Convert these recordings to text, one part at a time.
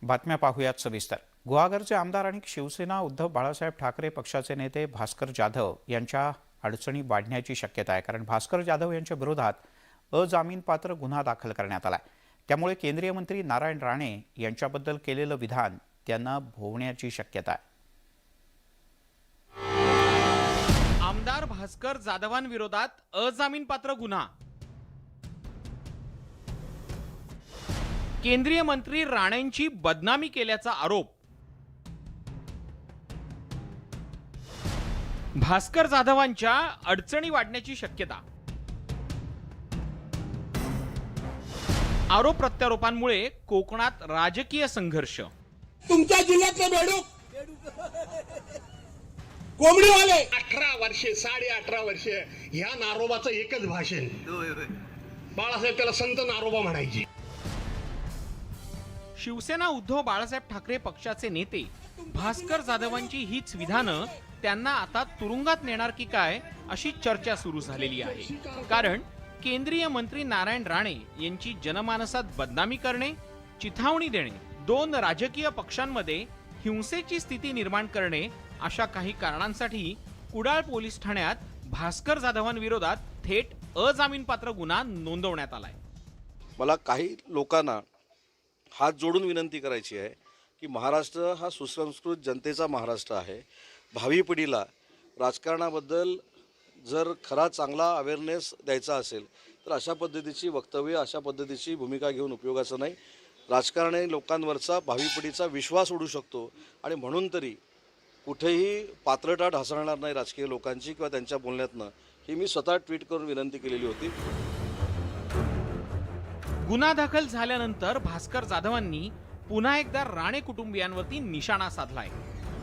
बातम्या पाहूयात सविस्तर। गुहागरचे आमदार आणि शिवसेना उद्धव बाळासाहेब ठाकरे पक्षाचे नेते भास्कर जाधव यांच्या अडचणी वाढण्याची शक्यता आहे, कारण भास्कर जाधव यांच्या विरोधात अजामीनपात्र गुन्हा दाखल करण्यात आलाय। त्यामुळे केंद्रीय मंत्री नारायण राणे यांच्याबद्दल केलेलं विधान त्यांना भोवण्याची शक्यता आहे। आमदार भास्कर जाधवांविरोधात अजामीनपात्र गुन्हा। केंद्रीय मंत्री राणेंची बदनामी केल्याचा आरोप। भास्कर जाधवांच्या अडचणी वाढण्याची शक्यता। आरोप प्रत्यारोपांमुळे कोकणात राजकीय संघर्ष। तुमच्या जिल्ह्यातले बेडूक कोंबडीवाले 18 वर्षे 18.5 वर्षे ह्या नारोबाचं एकच भाषण। बाळासाहेब त्याला संत नारोबा म्हणायची। शिवसेना उद्धव बाळासाहेब ठाकरे पक्षाचे नेते भास्कर जाधवांची हीच विधानं त्यांना आता तुरुंगात नेणार की काय अशी चर्चा सुरू झालेली आहे। कारण केंद्रीय मंत्री नारायण राणे यांची जनमानसात बदनामी करणे, चिथावणी देणे, दोन राजकीय पक्षांमध्ये हिंसेची स्थिती निर्माण करणे अशा काही कारणांसाठी कुडाळ पोलीस ठाण्यात भास्कर जाधवांविरोधात थेट अजामीनपात्र गुन्हा नोंदवण्यात आलाय। मला काही लोकांना हात जोडून विनंती करायची आहे की महाराष्ट्र हा सुसंस्कृत जनतेचा महाराष्ट्र आहे। भावी पिढीला राजकारणाबद्दल जर खरा चांगला अवेअरनेस द्यायचा असेल तर अशा पद्धतीची वक्तव्य, अशा पद्धतीची भूमिका घेऊन उपयोगाचं नाही। राजकारणी लोकांवरचा भावी पिढीचा विश्वास उडू शकतो आणि म्हणून तरी कुठेही पात्रता ढासळणार नाही राजकीय लोकांची किंवा त्यांच्या बोलण्यातनं, ही मी स्वतः ट्विट करून विनंती केलेली होती। गुन्हा दाखल झाल्यानंतर भास्कर जाधवांनी पुन्हा एकदा राणे कुटुंबियांवरती निशाणा साधलाय।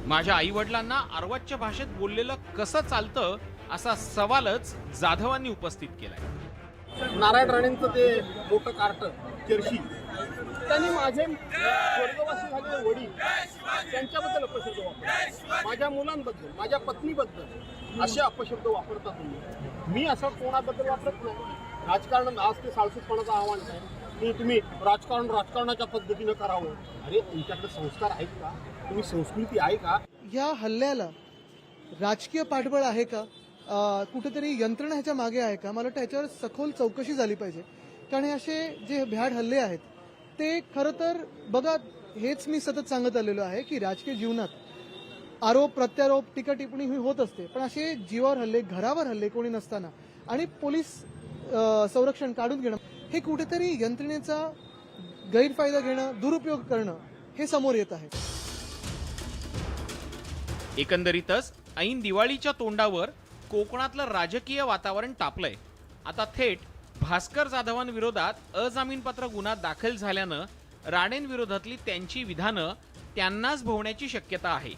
माझ्या आई वडिलांना अर्वाच्य भाषेत बोललेलं कसं चालतं असा सवालच जाधवांनी उपस्थित केलाय। नारायण राणेंचं ते मोठं कार्ट चर्ची, त्यांनी माझे स्वर्गवासी झालेले वडील त्यांच्याबद्दल अपशब्द वापरतात, माझ्या मुलांबद्दल, माझ्या पत्नीबद्दल असे अपशब्द वापरतात तुम्ही। मी असं कोणाबद्दल वापरत नाही। राजकारण आज ते साळसूदपणाचं आव्हान आहे की तुम्ही राजकारणाच्या पद्धतीनं करावं। अरे तुमच्याकडे संस्कार आहेत का? तुम्ही संस्कृती आहे का? या हल्ल्याला राजकीय पाठबळ आहे का? कुठेतरी यंत्रणा ह्याच्या मागे आहे का? मला वाटतं ह्याच्यावर सखोल चौकशी झाली पाहिजे, कारण असे जे भ्याड हल्ले आहेत ते खरं तर बघा, हेच मी सतत सांगत आलेलो आहे की राजकीय जीवनात आरोप प्रत्यारोप टीका टिप्पणी ही होत असते, पण असे जीवावर हल्ले, घरावर हल्ले कोणी नसताना आणि पोलीस संरक्षण काढून घेणं, हे कुठेतरी यंत्रणेचा गैरफायदा घेणं, दुरुपयोग करणं हे समोर येत आहे। एकंदरीतच ऐन दिवाळीच्या तोंडावर कोकणातलं राजकीय वातावरण तापलंय। आता थेट भास्कर जाधवांविरोधात अजामीनपात्र गुन्हा दाखल झाल्यानं राणेंविरोधातली त्यांची विधानं त्यांनाच भोवण्याची शक्यता आहे।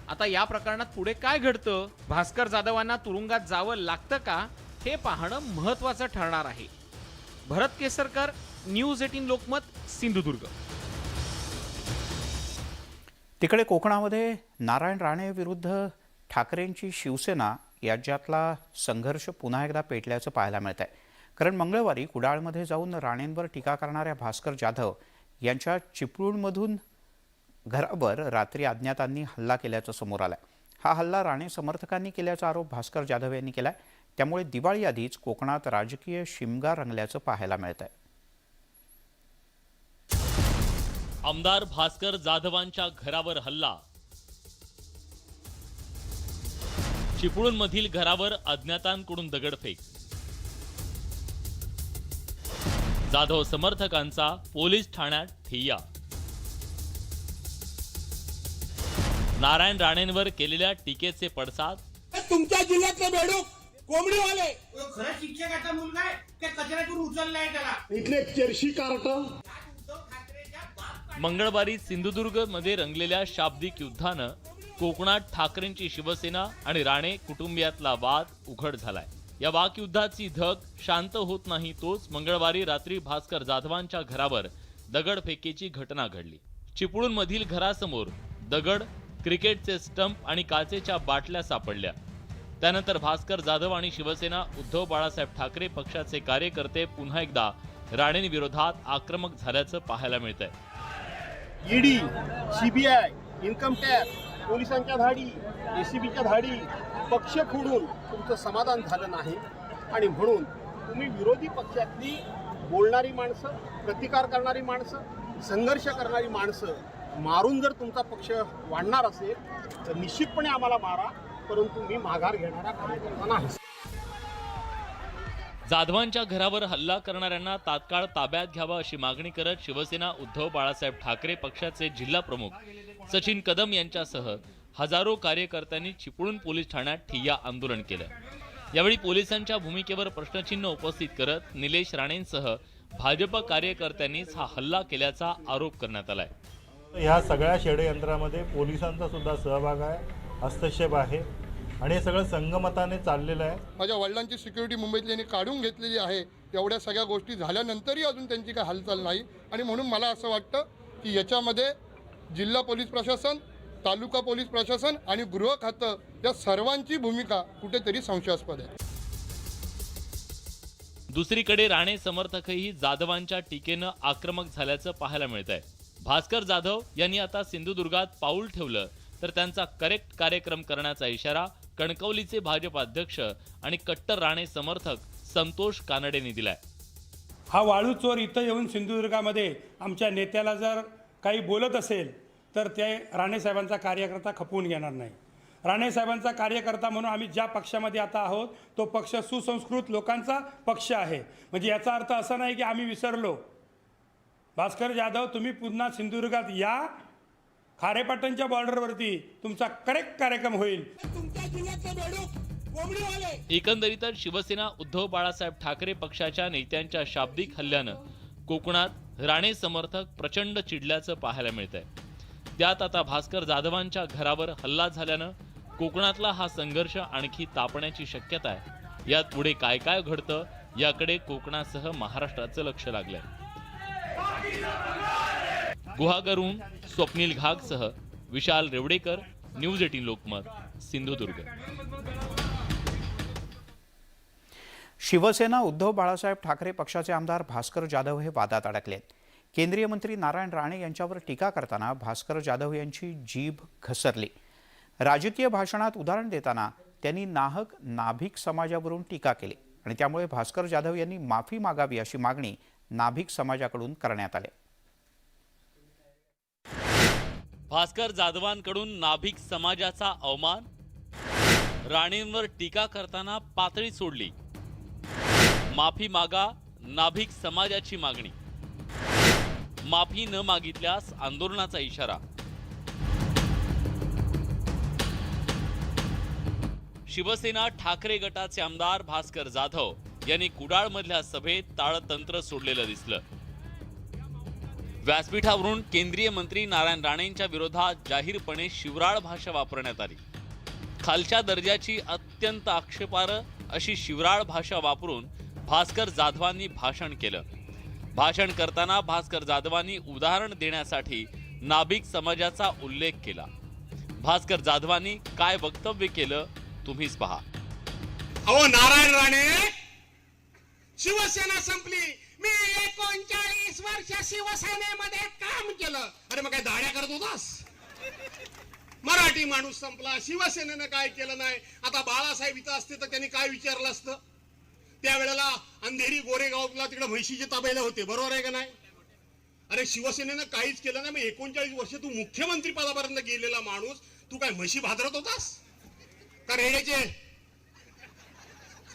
आता या प्रकरणात पुढे काय घडतं, भास्कर जाधवांना तुरुंगात जावं लागतं का, हे पाहणं महत्त्वाचं ठरणार आहे। भरत केसरकर, न्यूज 18 लोकमत, सिंधुदुर्ग। तिकडे कोकणामध्ये नारायण राणे विरुद्ध ठाकरेंची शिवसेना याच्यातला संघर्ष पुन्हा एकदा पेटल्याचं पाहायला मिळत आहे। कारण मंगळवारी कुडाळमध्ये जाऊन राणेंवर टीका करणाऱ्या भास्कर जाधव यांच्या चिपळूणमधून घरावर रात्री अज्ञातांनी हल्ला केल्याचं समोर आलंय। हा हल्ला राणे समर्थकांनी केल्याचा आरोप भास्कर जाधव यांनी केलाय। त्यामुळे दिवाळी आधीच कोकणात राजकीय शिमगा रंगल्याचं पाहायला मिळत आहे। आमदार भास्कर जाधवांच्या घरावर हल्ला। चिपळूणमधील घरावर अज्ञातांकडून दगडफेक। जाधव समर्थकांचा पोलीस ठाण्यात ठिय्या। नारायण राणेंवर केलेल्या टीकेचे पडसाद। तुमच्या जिल्ह्यातले बेडूक कोंबडीवाले खरं शिक्षकाचा मुलगा आहे त्या कचऱ्यातून उचललाय त्याला। इथले चर्ची कार्ट। मंगळवारी सिंधुदुर्ग मध्ये रंगलेल्या शाब्दिक युद्धानं कोकणात ठाकरेंची शिवसेना आणि राणे कुटुंबियातला वाद उघड झालाय। या वाकयुद्धाची धग शांत होत नाही तोच मंगळवारी रात्री भास्कर जाधवांच्या घरावर दगडफेकीची घटना घडली। चिपळूणमधील घरासमोर दगड, क्रिकेटचे स्टंप आणि काचेच्या बाटल्या सापडल्या। त्यानंतर भास्कर जाधव आणि शिवसेना उद्धव बाळासाहेब ठाकरे पक्षाचे कार्यकर्ते पुन्हा एकदा राणेंविरोधात आक्रमक झाल्याचं पाहायला मिळतंय। ईडी, CBI, इन्कम टॅक्स, पोलिसांच्या धाडी, ACBच्या धाडी, पक्ष फोडून तुमचं समाधान झालं नाही आणि म्हणून तुम्ही विरोधी पक्षातली बोलणारी माणसं, प्रतिकार करणारी माणसं, संघर्ष करणारी माणसं मारून जर तुमचा पक्ष वाढणार असेल तर निश्चितपणे आम्हाला मारा, परंतु मी माघार घेणारा कार्यकर्ता नाही. जाधवांच्या घरावर हल्ला करणाऱ्यांना तात्काळ ताब्यात घ्यावा अशी मागणी करत शिवसेना उद्धव बाळासाहेब ठाकरे पक्षाचे जिल्हा प्रमुख सचिन कदम यांच्यासह हजारो कार्यकर्त्यांनी चिपळूण पोलीस ठाण्यात ठिय्या आंदोलन केलं. यावेळी पोलिसांच्या भूमिकेवर प्रश्नचिन्ह उपस्थित करत निलेश राणेंसह भाजप कार्यकर्त्यांनीच हा हल्ला केल्याचा आरोप करण्यात आलाय. ह्या सगळ्या षडयंत्रामध्ये पोलिसांचा सुद्धा सहभाग आहे, हस्तक्षेप आहे आणि हे सगळं संगमताने चाललेलं आहे. माझ्या वडिलांची सिक्युरिटी मुंबईतल्यांनी काढून घेतलेली आहे. एवढ्या सगळ्या गोष्टी झाल्यानंतरही अजून त्यांची काही हालचाल नाही आणि म्हणून मला असं वाटतं की याच्यामध्ये जिल्हा पोलीस प्रशासन, तालुका पोलीस प्रशासन आणि गृह खातं या सर्वांची भूमिका कुठेतरी संशयास्पद आहे. दुसरीकडे राणे समर्थकही जाधवांच्या टीकेनं आक्रमक झाल्याचं पाहायला मिळत आहे. भास्कर जाधव यांनी आता सिंधुदुर्गात पाऊल ठेवलं तर त्यांचा करेक्ट कार्यक्रम करण्याचा इशारा कणकवलीचे भाजप अध्यक्ष आणि कट्टर राणे समर्थक संतोष कानडेंनी दिलाय. हा वाळू चोर इथं येऊन सिंधुदुर्गामध्ये आमच्या नेत्याला जर काही बोलत असेल तर ते राणेसाहेबांचा कार्यकर्ता खपवून घेणार नाही. राणेसाहेबांचा कार्यकर्ता म्हणून आम्ही ज्या पक्षामध्ये आता आहोत तो पक्ष सुसंस्कृत लोकांचा पक्ष आहे. म्हणजे याचा अर्थ असा नाही की आम्ही विसरलो. भास्कर जाधव, तुम्ही पुन्हा सिंधुदुर्गात या, खारेपाटणच्या बॉर्डरवरती तुमचा करेक्ट कार्यक्रम होईल. एकंदरीतच शिवसेना उद्धव बाळासाहेब ठाकरे पक्षाच्या नेत्यांच्या शाब्दिक हल्ल्यानं कोकणात राणे समर्थक प्रचंड चिडल्याचं पाहायला मिळतंय. त्यात आता भास्कर जाधवांच्या घरावर हल्ला झाल्यानं कोकणातला हा संघर्ष आणखी तापण्याची शक्यता आहे. यात पुढे काय काय घडतं याकडे कोकणासह महाराष्ट्राचं लक्ष लागलंय. गुहागरहून स्वप्नील घागसह विशाल रेवडेकर, न्यूज 18 लोकमत, सिंधुदुर्ग. शिवसेना उद्धव बाळासाहेब ठाकरे पक्षाचे आमदार भास्कर जाधव हे वादात अडकलेत. केंद्रीय मंत्री नारायण राणे यांच्यावर टीका करताना भास्कर जाधव यांची जीभ घसरली. राजकीय भाषणात उदाहरण देताना त्यांनी नाहक नाभिक समाजावरून टीका केली आणि त्यामुळे भास्कर जाधव यांनी माफी मागावी अशी मागणी नाभिक समाजाकडून करण्यात आली. भास्कर जाधवांकडून नाभिक समाजाचा अवमान, राणेंवर टीका करताना पातळी सोडली. माफी मागा, नाभिक समाजाची मागणी. माफी न मागितल्यास आंदोलनाचा इशारा. शिवसेना ठाकरे गटाचे आमदार भास्कर जाधव यांनी कुडाळमधल्या सभेत ताळतंत्र सोडलेलं दिसलं. व्यासपीठावरून केंद्रीय मंत्री नारायण राणेंच्या विरोधात जाहीरपणे शिवराळ भाषा वापरण्यात आली. खालच्या दर्जाची अत्यंत आक्षेपार्ह अशी शिवराळ भाषा वापरून भास्कर जाधवांनी भाषण केलं. भाषण करताना भास्कर जाधवांनी उदाहरण देण्यासाठी नाभिक समाजाचा उल्लेख केला. भास्कर जाधवांनी काय वक्तव्य केलं तुम्हीच पहा. अहो नारायण राणे, शिवसेना संपली, मी 39 वर्ष शिवसेनेमध्ये काम केलं. अरे मग काय दाड्या करत होतास? मराठी माणूस संपला, शिवसेनेनं काय केलं नाही. आता बाळासाहेब इथं असते तर त्यांनी काय विचारलं असतं? त्यावेळेला अंधेरी गोरेगावला तिकडे म्हैशीचे ताब्याला होते, बरोबर आहे का नाही? अरे शिवसेनेनं काहीच केलं नाही. मग 39 वर्ष तू मुख्यमंत्री पदापर्यंत गेलेला माणूस, तू काय म्हशी भादरत होतास का? रेड्याचे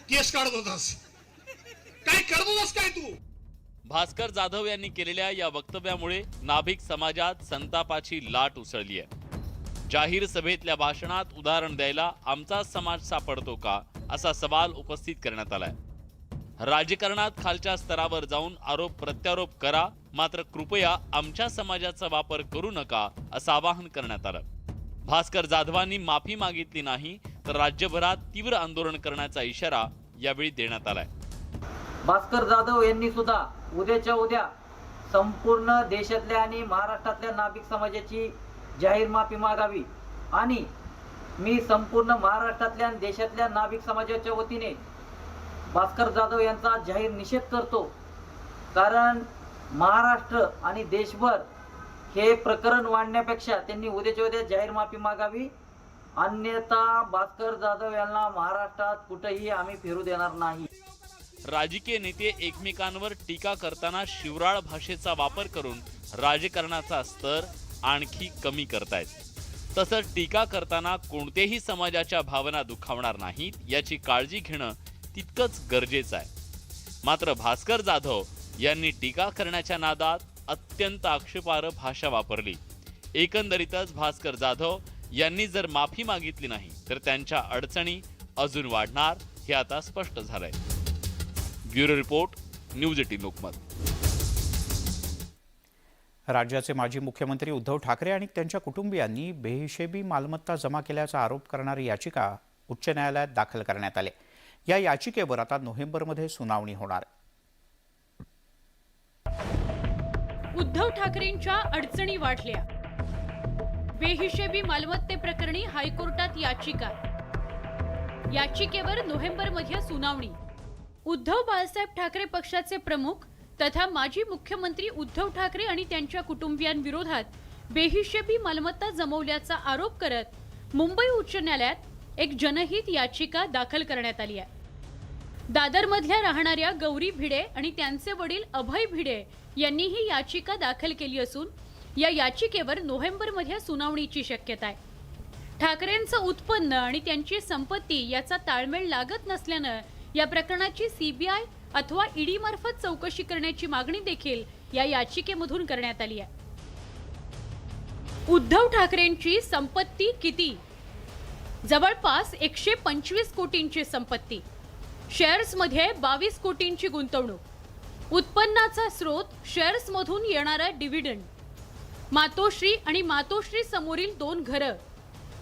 केस काढत होतास? काय करत होतास काय तू? भास्कर जाधव यांनी केलेल्या या वक्तव्यामुळे नाभिक समाजात संतापाची लाट उसळली आहे. जाहीर सभेतल्या भाषणात उदाहरण द्यायला आमचा समाज सापडतो का असा सवाल उपस्थित करण्यात आलाय. राजकारणात खालच्या स्तरावर जाऊन आरोप प्रत्यारोप करा, मात्र कृपया आमच्या समाजाचा वापर करू नका असं आवाहन करण्यात आलं. भास्कर जाधवांनी माफी मागितली नाही तर राज्यभरात तीव्र आंदोलन करण्याचा इशारा यावेळी देण्यात आलाय. भास्कर जाधव यांनी सुद्धा उद्याच्या उद्या संपूर्ण देशातल्या आणि महाराष्ट्रातल्या नाभिक समाजाची जाहीर माफी मागावी आणि मी संपूर्ण महाराष्ट्रातल्या आणि देशातल्या नाभिक समाजाच्या वतीने भास्कर जाधव यांचा जाहीर निषेध करतो. कारण महाराष्ट्र आणि देशभर हे प्रकरण वाढण्यापेक्षा त्यांनी उद्याच्या उद्या जाहीर माफी मागावी, अन्यथा भास्कर जाधव यांना महाराष्ट्रात कुठेही आम्ही फिरू देणार नाही. राजकीय नेते एकमेकांवर टीका करताना शिवराळ भाषेचा वापर करून राजकारणाचा स्तर आणखी कमी करतायत. तसंच टीका करताना कोणत्याही समाजाच्या भावना दुखावणार नाहीत याची काळजी घेणं तितकंच गरजेचं आहे. मात्र भास्कर जाधव यांनी टीका करण्याच्या नादात अत्यंत आक्षेपार्ह भाषा वापरली. एकंदरीतच भास्कर जाधव यांनी जर माफी मागितली नाही तर त्यांच्या अडचणी अजून वाढणार हे आता स्पष्ट झालंय. Bureau report, news 18 Lokmat. राज्याचे माजी मुख्यमंत्री उद्धव ठाकरे आणि त्यांच्या कुटुंबियांनी बेहिशेबी मालमत्ता जमा केल्याचा आरोप करणारी याचिका उच्च न्यायालयात दाखल करण्यात आली. या याचिकेवर आता नोव्हेंबरमध्ये सुनावणी होणार. उद्धव ठाकरेंच्या अडचणी वाढल्या. बेहिशेबी मालमत्तेप्रकरणी हायकोर्टात याचिका. याचिकेवर नोव्हेंबरमध्ये सुनावणी. उद्धव बाळासाहेब ठाकरे पक्षाचे प्रमुख तथा माजी मुख्यमंत्री उद्धव ठाकरे आणि त्यांच्या कुटुंबियांविरोधात बेहिशेबी मालमत्ता जमवल्याचा आरोप करत मुंबई उच्च न्यायालयात एक जनहित याचिका दाखल करण्यात आली आहे. दादरमधल्या राहणाऱ्या गौरी भिडे आणि त्यांचे वडील अभय भिडे यांनी ही याचिका दाखल केली असून या याचिकेवर नोव्हेंबरमध्ये सुनावणीची शक्यता आहे. ठाकरेंचं उत्पन्न आणि त्यांची संपत्ती याचा ताळमेळ लागत नसल्यानं या प्रकरणाची सीबीआय अथवा ईडी मार्फत चौकशी करण्याची मागणी देखील या याचिकेमधून करण्यात आली आहे. उद्धव ठाकरेंची संपत्ती किती? जवळपास 125 कोटींची संपत्ती. शेअर्समध्ये 22 कोटींची गुंतवणूक. उत्पन्नाचा स्रोत शेअर्समधून येणारा डिव्हिडंड. मातोश्री आणि मातोश्री समोरील 2 घरं.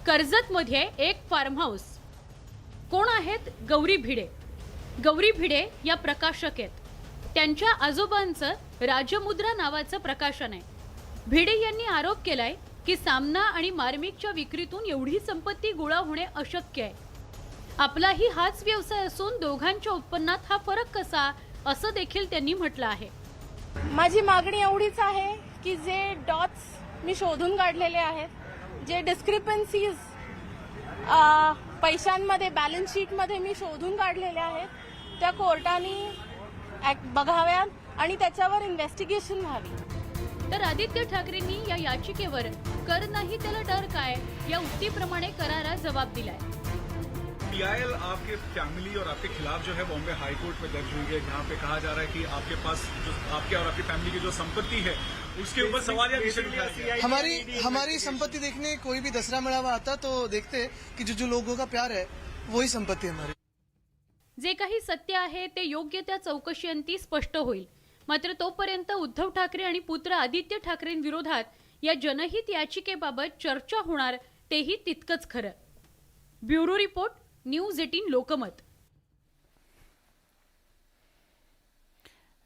कर्जतमध्ये एक फार्म हाऊस. कोण आहेत गौरी भिडे? गौरी भिडे या प्रकाशक आहेत. त्यांच्या आजोबांचं राजमुद्रा नावाचं प्रकाशन आहे. भिडे यांनी आरोप केलाय की सामना आणि मार्मिकच्या विक्रीतून एवढी संपत्ती गोळा होणे अशक्य आहे. आपलाही हाच व्यवसाय असून दोघांच्या उत्पन्नात हा फरक कसा, असं देखील त्यांनी म्हटलं आहे. माझी मागणी एवढीच आहे की जे डॉट्स मी शोधून काढलेले आहेत, जे डिस्क्रिपन्सीज पैशांमध्ये बॅलन्स शीटमध्ये मी शोधून काढलेल्या आहेत, त्या कोर्टाने बघाव्यात आणि त्याच्यावर इन्व्हेस्टिगेशन व्हावी. तर आदित्य ठाकरेंनी या याचिकेवर कर नाही त्याला डर काय या उक्तीप्रमाणे करारा जबाब दिलाय. पीआईएल आपके फैमिली और आपके खिलाफ जो है बॉम्बे हाई कोर्ट में दर्ज हुई है, जहां पे कहा जा रहा है कि आपके पास जो आपके और आपकी फैमिली की जो संपत्ति है उसके ऊपर सवाल या निशान उठाया गया. हमारी संपत्ति देखने कोई भी दसरा मेळावा आता तो देखते कि जो लोगों का प्यार है वही संपत्ति है हमारी. जे काही सत्य आहे ते योग्य त्या चौकशीअंती स्पष्ट होईल. मात्र तोपर्यंत उद्धव ठाकरे आणि पुत्र आदित्य ठाकरेंविरोधात या जनहित याचिकेबाबत चर्चा होणार तेही तितकंच खरं. Bureau report, news 18 Lokmat.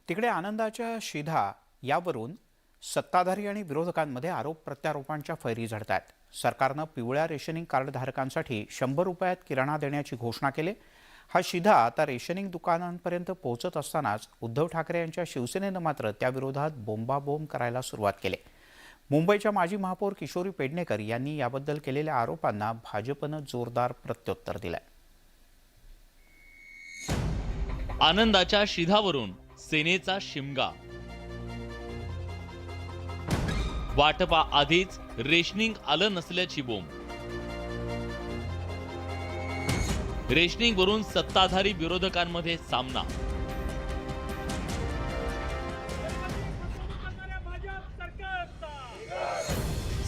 तिकडे आनंदाच्या शिधा यावरून सत्ताधारी आणि विरोधकांमध्ये आरोप प्रत्यारोपांच्या फैरी झडतायत. सरकारनं पिवळ्या रेशनिंग कार्ड धारकांसाठी 100 रुपयात किराणा देण्याची घोषणा केली. हा शिधा आता रेशनिंग दुकानांपर्यंत पोहोचत असतानाच उद्धव ठाकरे यांच्या शिवसेनेनं मात्र त्याविरोधात बोंबाबोंब करायला सुरुवात केली. मुंबईच्या माजी महापौर किशोरी पेडणेकर यांनी याबद्दल केलेल्या आरोपांना भाजपनं जोरदार प्रत्युत्तर दिलंय. आनंदाच्या शिधावरून सेनेचा शिमगा. वाटपा आधीच रेशनिंग आलं नसल्याची बोंब. रेशनिंग वरून सत्ताधारी विरोधकांमध्ये सामना.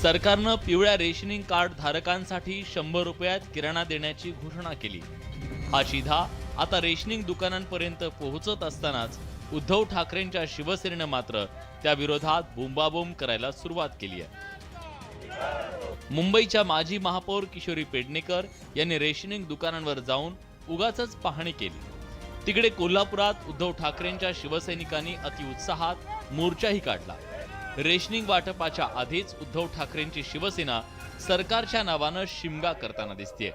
सरकारनं पिवळ्या रेशनिंग कार्ड धारकांसाठी 100 रुपयात किराणा देण्याची घोषणा केली. हा शिधा आता रेशनिंग दुकानांपर्यंत पोहोचत असतानाच उद्धव ठाकरेंच्या शिवसेनेनं मात्र त्याविरोधात बोंबाबोंब करायला सुरुवात केली आहे. मुंबईच्या माजी महापौर किशोरी पेडणेकर यांनी रेशनिंग दुकानांवर जाऊन उगाचच पाहणी केली. तिकडे कोल्हापुरात उद्धव ठाकरेंच्या शिवसैनिकांनी अतिउत्साहात मोर्चाही काढला. रेशनिंग वाटपाच्या आधीच उद्धव ठाकरेंची शिवसेना सरकारच्या नावानं शिमगा करताना दिसतेय.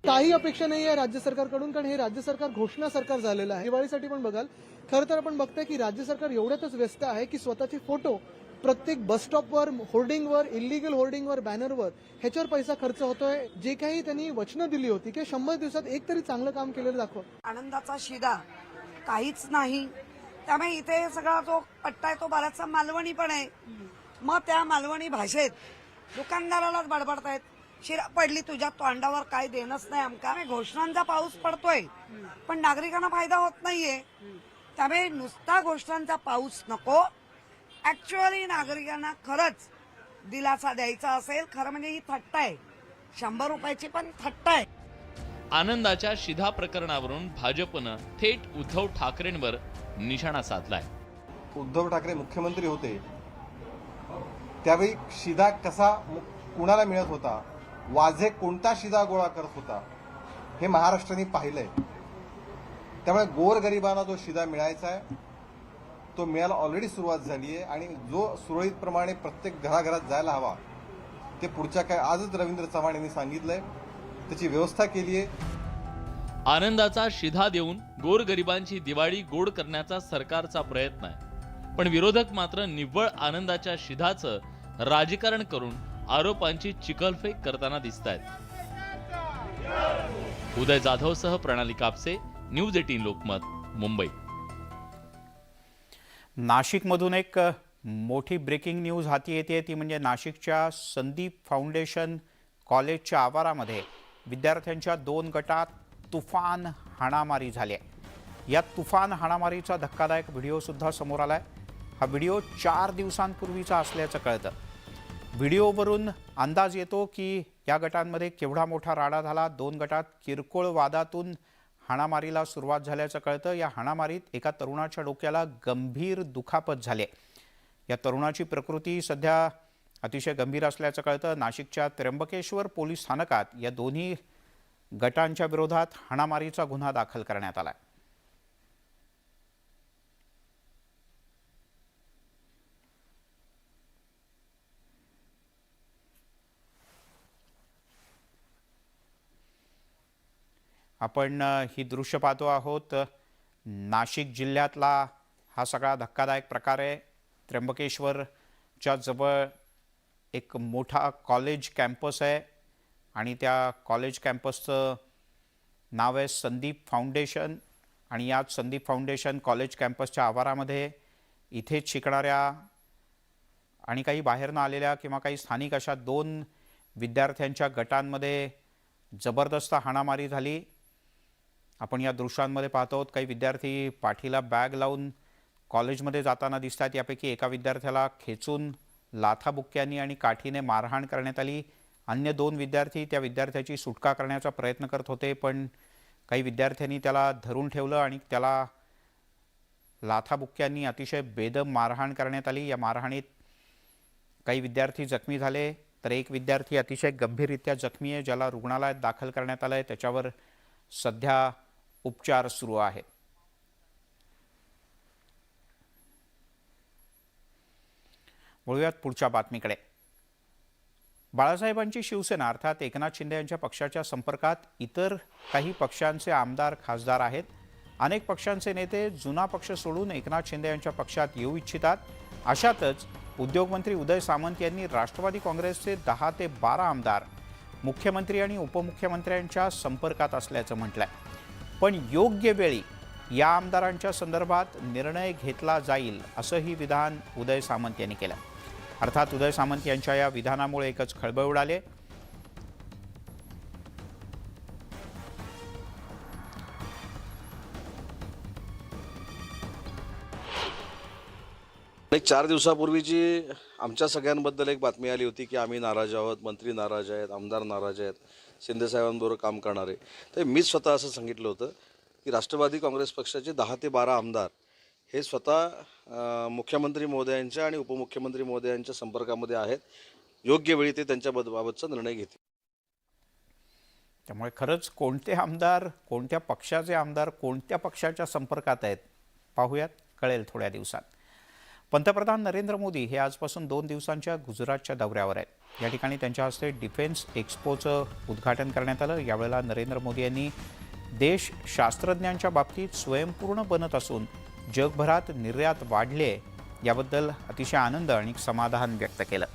काही अपेक्षा नाही आहे राज्य सरकारकडून, कारण हे राज्य सरकार घोषणा सरकार झालेलं आहे. दिवाळीसाठी पण बघाल, खरं तर आपण बघतोय की राज्य सरकार एवढ्यातच व्यस्त आहे की स्वतःचे फोटो प्रत्येक बस स्टॉपवर, होर्डिंगवर, इलिगल होर्डिंगवर, बॅनरवर ह्याच्यावर पैसा खर्च होतोय. जे काही त्यांनी वचनं दिली होती की 100 दिवसात एक तरी चांगलं काम केलेलं दाखवा. आनंदाचा शिदा काहीच नाही. त्यामुळे इथे सगळा जो पट्टा आहे तो बराचसा मालवणी पण आहे. मग त्या मालवणी भाषेत दुकानदारालाच बडबडतायत, शिरा पडली तुझ्या तोंडावर, काय देणंच नाही आमका. घोषणांचा पाऊस पडतोय पण नागरिकांना फायदा होत नाहीये. त्यामुळे नुसता घोषणांचा पाऊस नको, ऍक्च्युअली नागरिकांना खरंच दिलासा द्यायचा असेल. खरं म्हणजे ही थट्टा आहे, 100 रुपयाची पण थट्टा आहे. आनंदाच्या शिधा प्रकरणावरून भाजपनं थेट उद्धव ठाकरेंवर निशाणा साधलाय. उद्धव ठाकरे मुख्यमंत्री होते त्यावेळी शिधा कसा कुणाला मिळत होता, वाझे कोणता शिधा गोळा करत होता हे महाराष्ट्राने पाहिलंय. त्यामुळे गोरगरिबांना जो शिधा मिळायचा आहे तो मिळायला ऑलरेडी सुरुवात झाली आहे आणि जो सुरळीतप्रमाणे प्रत्येक घराघरात जायला हवा ते पुढच्या काय आजच रवींद्र चव्हाण यांनी सांगितलंय, त्याची व्यवस्था केली आहे. आनंदाचा शिधा देऊन गोरगरिबांची दिवाळी गोड करण्याचा सरकारचा प्रयत्न आहे, पण विरोधक मात्र निव्वळ आनंदाच्या शिधाचं राजकारण करून आरोपांची चिखलफेक करताना दिसतायत. उदय जाधवसह प्रणाली कापसे, न्यूज 18 लोकमत, मुंबई. नाशिकमधून एक मोठी ब्रेकिंग न्यूज हाती येते. ती म्हणजे नाशिकच्या संदीप फाउंडेशन कॉलेजच्या आवारामध्ये विद्यार्थ्यांच्या 2 गटात तुफान हाणामारी झाली आहे. या तुफान हाणामारीचा धक्कादायक व्हिडिओ सुद्धा समोर आलाय. हा व्हिडिओ 4 दिवसांपूर्वीचा असल्याचं कळतं. व्हिडिओवरून अंदाज येतो की या गटांमध्ये केवढा मोठा राडा झाला. 2 गटात किरकोळ वादातून हाणामारीला सुरुवात झाल्याचं कळतं. या हाणामारीत एका तरुणाच्या डोक्याला गंभीर दुखापत झाली. या तरुणाची प्रकृती सध्या अतिशय गंभीर असल्याचं कळतं. नाशिकच्या त्र्यंबकेश्वर पोलीस स्थानकात या दोन्ही गटांच्या विरोधात हाणामारीचा गुन्हा दाखल करण्यात आला. आपण ही दृश्य पाहतो आहोत. नाशिक जिल्ह्यातला हा सगळा धक्कादायक प्रकार आहे. त्र्यंबकेश्वरच्या जवळ एक मोठा कॉलेज कॅम्पस आहे आणि त्या कॉलेज कॅम्पसचं नाव आहे संदीप फाउंडेशन. आणि याच संदीप फाउंडेशन कॉलेज कॅम्पसच्या आवारामध्ये इथेच शिकणाऱ्या आणि काही बाहेरनं आलेल्या किंवा काही स्थानिक अशा 2 विद्यार्थ्यांच्या गटांमध्ये जबरदस्त हाणामारी झाली. आपण या दृश्यांमध्ये पाहतो आहोत. काही विद्यार्थी पाठीला बॅग लावून कॉलेजमध्ये जाताना दिसतात. यापैकी एका विद्यार्थ्याला खेचून लाथाबुक्क्यांनी आणि काठीने मारहाण करण्यात आली. अन्य 2 विद्यार्थी त्या विद्यार्थ्याची सुटका करण्याचा प्रयत्न करत होते, पण काही विद्यार्थ्यांनी त्याला धरून ठेवलं आणि त्याला लाथाबुक्क्यांनी अतिशय बेदम मारहाण करण्यात आली. या मारहाणीत काही विद्यार्थी जखमी झाले, तर एक विद्यार्थी अतिशय गंभीररित्या जखमी आहे, ज्याला रुग्णालयात दाखल करण्यात आलं आहे. त्याच्यावर सध्या उपचार सुरू आहेत. वळूयात पुढच्या बातमीकडे. बाळासाहेबांची शिवसेना अर्थात एकनाथ शिंदे यांच्या पक्षाच्या संपर्कात इतर काही पक्षांचे आमदार खासदार आहेत. अनेक पक्षांचे नेते जुना पक्ष सोडून एकनाथ शिंदे यांच्या पक्षात येऊ इच्छितात. अशातच उद्योगमंत्री उदय सामंत यांनी राष्ट्रवादी काँग्रेसचे 10 ते 12 आमदार मुख्यमंत्री आणि उपमुख्यमंत्र्यांच्या संपर्कात असल्याचं म्हटलंय. पण योग्य वेळी या आमदारांच्या संदर्भात निर्णय घेतला जाईल असंही विधान उदय सामंत यांनी केलं. अर्थात उदय सामंत यांच्या या विधानामुळे एकच खळबळ उडाली. एक 4 दिवसापूर्वीची आमच्या सगळ्यांबद्दल एक बातमी आली होती की आम्ही नाराज आहोत, मंत्री नाराज आहेत, आमदार नाराज आहेत, शिंदेसाहेबांबरोबर काम करणारे. तर मीच स्वतः असं सांगितलं होतं की राष्ट्रवादी काँग्रेस पक्षाचे 10 ते 12 आमदार हे स्वतः मुख्यमंत्री महोदयांच्या आणि उपमुख्यमंत्री महोदयांच्या संपर्कामध्ये आहेत. योग्य वेळी ते त्यांच्याबाबतचा निर्णय घेतील. त्यामुळे खरंच कोणते आमदार, कोणत्या पक्षाचे आमदार कोणत्या पक्षाच्या संपर्कात आहेत पाहूयात, कळेल थोड्या दिवसात. पंतप्रधान नरेंद्र मोदी हे आजपासून 2 दिवसांच्या गुजरातच्या दौऱ्यावर आहेत. या ठिकाणी त्यांच्या हस्ते डिफेन्स एक्स्पोचं उद्घाटन करण्यात आलं. यावेळेला नरेंद्र मोदी यांनी देश शास्त्रज्ञांच्या बाबतीत स्वयंपूर्ण बनत असून जगभरात निर्यात वाढले याबद्दल अतिशय आनंद आणि समाधान व्यक्त केलं.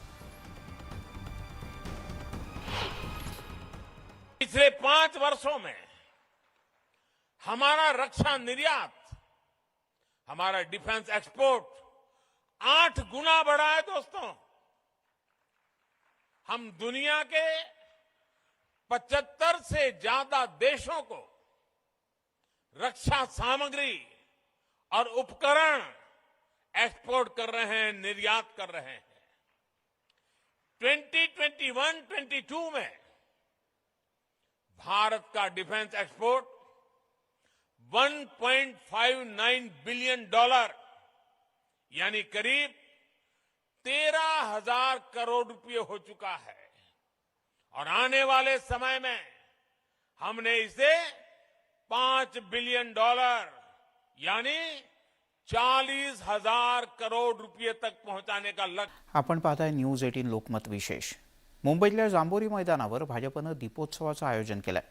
पिछले 5 वर्षों में हमारा रक्षा निर्यात, हमारा डिफेंस एक्सपोर्ट 8 गुना बढ़ा है दोस्तों. हम दुनिया के 75 से ज्यादा देशों को रक्षा सामग्री और उपकरण एक्सपोर्ट कर रहे हैं, निर्यात कर रहे हैं. 2021-22 में भारत का डिफेंस एक्सपोर्ट $1.59 बिलियन यानी करीब 13,000 करोड़ रुपये हो चुका है. और आने वाले समय में हमने इसे $5 बिलियन यानी 40,000 करोड़ रुपये तक पहुंचाने का लक्ष्य. आपण पाहताय न्यूज 18 लोकमत विशेष. मुंबईतल्या जांभोरी मैदानावर भाजपनं दीपोत्सवाचं आयोजन केलंय.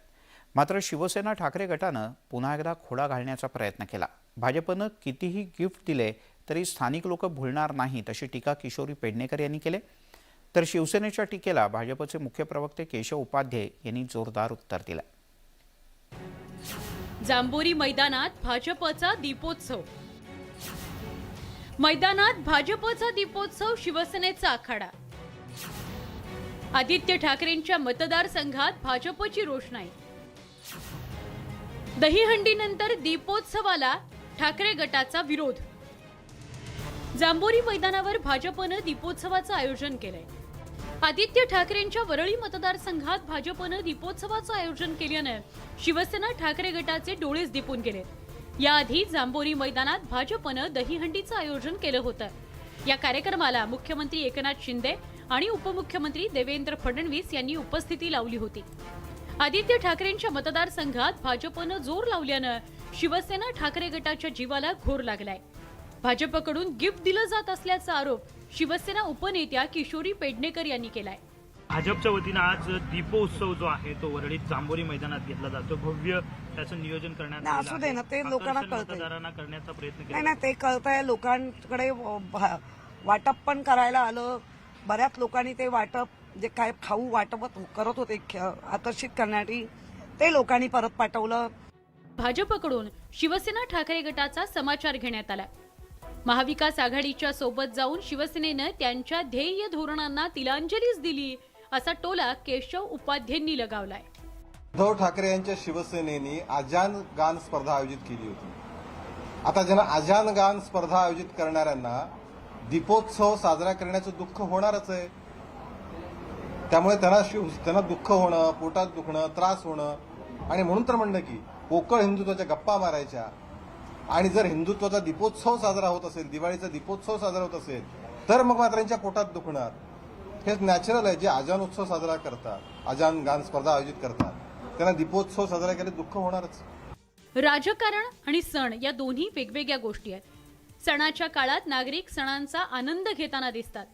मात्र शिवसेना ठाकरे गटानं पुन्हा एकदा खोडा घालण्याचा प्रयत्न केला. भाजपनं कितीही गिफ्ट दिले तरी स्थानिक लोक भुलणार नाहीत अशी टीका किशोरी पेडणेकर यांनी केली. तर शिवसेनेच्या टीकेला भाजपचे मुख्य प्रवक्ते केशव उपाध्ये यांनी जोरदार उत्तर दिलं. जांभोरी मैदानात भाजपचा दीपोत्सव. मैदानात भाजपचा दीपोत्सव, शिवसेनेचा आखाडा. आदित्य ठाकरेंच्या मतदारसंघात भाजपची रोषणाई. दहीहंडीनंतर दीपोत्सवाला ठाकरे गटाचा विरोध. जांभोरी मैदानावर भाजपनं दीपोत्सवाचं आयोजन केलंय. आदित्य ठाकरेंच्या वरळी मतदारसंघात भाजपनं दीपोत्सवाचं आयोजन केल्यानं शिवसेना ठाकरे गटाचे डोळेच दिपून गेले. याआधी जांभोरी मैदानात भाजपनं दहीहंडीचं आयोजन केलं होतं. या कार्यक्रमाला मुख्यमंत्री एकनाथ शिंदे आणि उपमुख्यमंत्री देवेंद्र फडणवीस यांनी उपस्थिती लावली होती. आदित्य ठाकरेंच्या मतदारसंघात भाजपनं जोर लावल्यानं शिवसेना ठाकरे गटाच्या जीवाला घोर लागलाय. भाजपकडून गिफ्ट दिलं जात असल्याचा आरोप शिवसेना उपनेत्या किशोरी पेडणेकर यांनी केलाय. भाजपच्या वतीनं आज दीपोत्सव जो आहे तो वरळीत जांभोरी मैदानात घेतला जातो. भव्य त्याचं नियोजन करण्यात आलं असू दे ना, ते लोकांना कळतंय. मतदारांना करण्याचा प्रयत्न केला. नाही ते कळतंय. लोकांकडे वाटप पण करायला आलं. बऱ्याच लोकांनी ते वाटप, जे काय खाऊ वाटप करत होते आकर्षित करण्यासाठी, ते लोकांनी परत पाठवलं. भाजपकडून शिवसेना ठाकरे गटाचा समाचार घेण्यात आला. महाविकास आघाडीच्या सोबत जाऊन शिवसेनेनं त्यांच्या ध्येय धोरणांना तिलांजलीच दिली असा टोला केशव उपाध्येंनी लगावलाय. उद्धव ठाकरे यांच्या शिवसेनेने आजान गान स्पर्धा आयोजित केली होती. आता ज्यांना आजान गान स्पर्धा आयोजित करणाऱ्यांना दीपोत्सव साजरा करण्याचं दुःख होणारच आहे. त्यामुळे त्यांना दुःख होणं, पोटात दुखणं, त्रास होणं, आणि म्हणून तर म्हणलं की पोकळ हिंदुत्वाच्या गप्पा मारायच्या. आणि जर हिंदुत्वाचा दीपोत्सव साजरा होत असेल, दिवाळीचा दीपोत्सव साजरा होत असेल, तर मग मात्र यांच्या पोटात दुखणार. हेच नॅचरल आहे. जे आजान उत्सव साजरा करतात, आजान गान स्पर्धा आयोजित करतात, त्यांना दीपोत्सव साजरा केले दुःख होणारच. राजकारण आणि सण या दोन्ही वेगवेगळ्या गोष्टी आहेत. सणाच्या काळात नागरिक सणांचा आनंद घेताना दिसतात.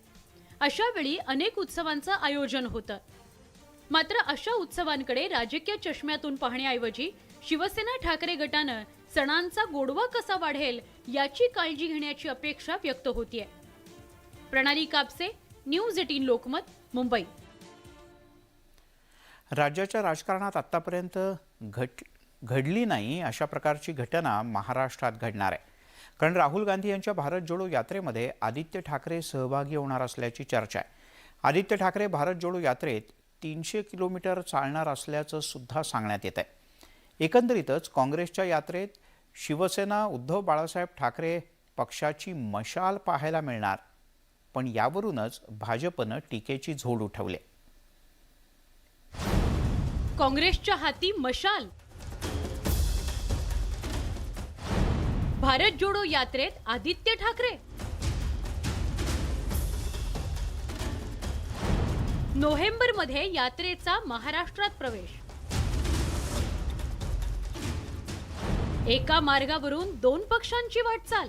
अशा वेळी अनेक उत्सवांचं आयोजन होतं. मात्र अशा उत्सवांकडे राजकीय चष्म्यातून पाहण्याऐवजी शिवसेना ठाकरे गटानं सणांचा गोडवा कसा वाढेल याची काळजी घेण्याची अपेक्षा व्यक्त होतीये. प्रणाली कापसे, न्यूज 18 लोकमत, मुंबई. राज्याच्या राजकारणात आतापर्यंत घडली नाही अशा प्रकारची घटना महाराष्ट्रात घडणार आहे. कारण राहुल गांधी यांच्या भारत जोडो यात्रेमध्ये आदित्य ठाकरे सहभागी होणार असल्याची चर्चा आहे. आदित्य ठाकरे भारत जोडो यात्रेत 300 किलोमीटर चालणार असल्याचं सुद्धा सांगण्यात येत आहे. एकंदरीतच काँग्रेसच्या यात्रेत शिवसेना उद्धव बाळासाहेब ठाकरे पक्षाची मशाल पाहायला मिळणार. पण यावरूनच भाजपनं टीकेची झोड उठवली. काँग्रेसच्या हाती मशाल. भारत जोडो यात्रेत आदित्य ठाकरे. नोव्हेंबरमध्ये यात्रेचा महाराष्ट्रात प्रवेश. एका मार्गावरून 2 पक्षांची वाटचाल.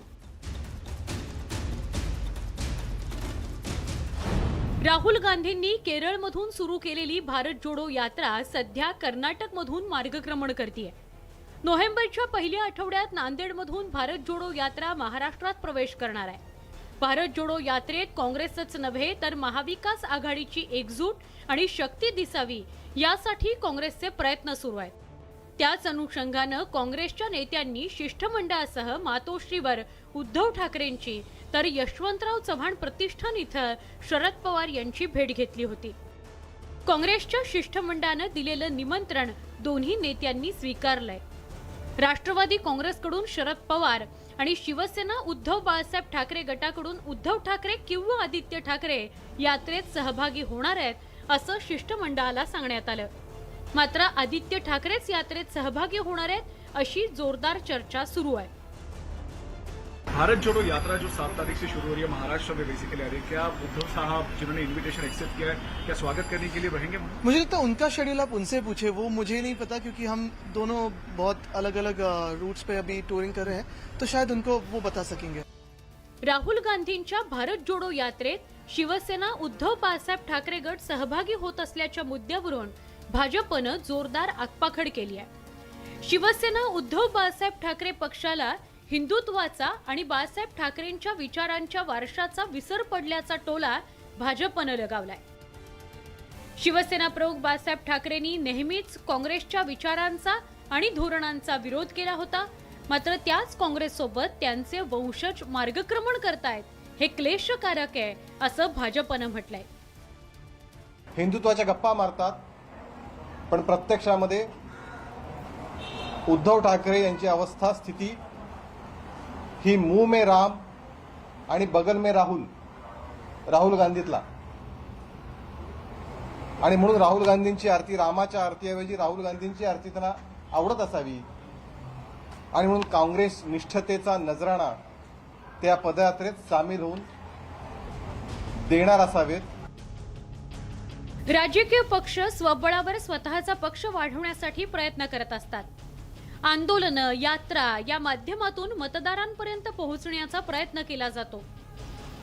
राहुल गांधींनी केरळमधून सुरू केलेली भारत जोडो यात्रा सध्या कर्नाटकमधून मार्गक्रमण करतेय. नोव्हेंबरच्या पहिल्या आठवड्यात नांदेडमधून भारत जोडो यात्रा महाराष्ट्रात प्रवेश करणार आहे. भारत जोडो यात्रेत काँग्रेसच नव्हे तर महाविकास आघाडीची एकजूट आणि शक्ती दिसावी यासाठी काँग्रेसचे प्रयत्न सुरू आहेत. त्याच अनुषंगानं काँग्रेसच्या नेत्यांनी शिष्टमंडळासह मातोश्रीवर उद्धव ठाकरेंची तर यशवंतराव चव्हाण प्रतिष्ठान इथं शरद पवार यांची भेट घेतली होती. काँग्रेसच्या शिष्टमंडळानं दिलेलं निमंत्रण दोन्ही नेत्यांनी स्वीकारलंय. राष्ट्रवादी काँग्रेसकडून शरद पवार आणि शिवसेना उद्धव बाळासाहेब ठाकरे गटाकडून उद्धव ठाकरे किंवा आदित्य ठाकरे यात्रेत सहभागी होणार आहेत असं शिष्टमंडळाला सांगण्यात आलं. मात्र आदित्य ठाकरेच यात्रेत सहभागी होणार आहेत अशी जोरदार चर्चा सुरू आहे. भारत जोड़ो यात्रा जो 7 तारीख से शुरू हो रही है महाराष्ट्र में बेसिकली आ रही है, क्या उद्धव साहब जिन्होंने इनविटेशन एक्सेप्ट किया है क्या स्वागत करने के लिए रहेंगे? मुझे लगता है उनका शेड्यूल आप उनसे पूछे, वो मुझे नहीं पता क्योंकि हम दोनों बहुत अलग अलग रूट्स पे अभी टूरिंग कर रहे हैं, तो शायद उनको वो बता सकेंगे. राहुल गांधींच्या भारत जोडो यात्रेत शिवसेना उद्धव बाळासाहेब ठाकरे गट सहभागी होत असल्याच्या मुद्द्यावरून भाजपनं जोरदार आगपाखड केली आहे. शिवसेना उद्धव बाळासाहेब ठाकरे पक्षाला हिंदुत्वाचा आणि बाळासाहेब ठाकरेंच्या विचारांच्या वारशाचा विसर पडल्याचा टोला भाजपनं लगावलाय. शिवसेना प्रमुख बाळासाहेब ठाकरेंनी नेहमीच काँग्रेसच्या विचारांचा आणि धोरणांचा विरोध केला होता. मात्र त्याच काँग्रेससोबत त्यांचे वंशज मार्गक्रमण करतायत हे क्लेशकारक आहे असं भाजपनं म्हटलंय. हिंदुत्वाच्या गप्पा मारतात पण प्रत्यक्षामध्ये उद्धव ठाकरे यांची अवस्था स्थिती ही मुंह में राम आणि बगल में राहुल गांधीतला, आणि म्हणून राहुल गांधींची आरती रामाच्या आरतीऐवजी राहुल गांधींची आरती त्यांना आवडत असावी आणि म्हणून काँग्रेस निष्ठतेचा नजराणा त्या पदयात्रेत सामील होऊन देणार असावेत. राजकीय पक्ष स्वबळावर स्वतःचा पक्ष वाढवण्यासाठी प्रयत्न करत असतात. आंदोलनं, यात्रा या माध्यमातून मतदारांपर्यंत पोहोचण्याचा प्रयत्न केला जातो.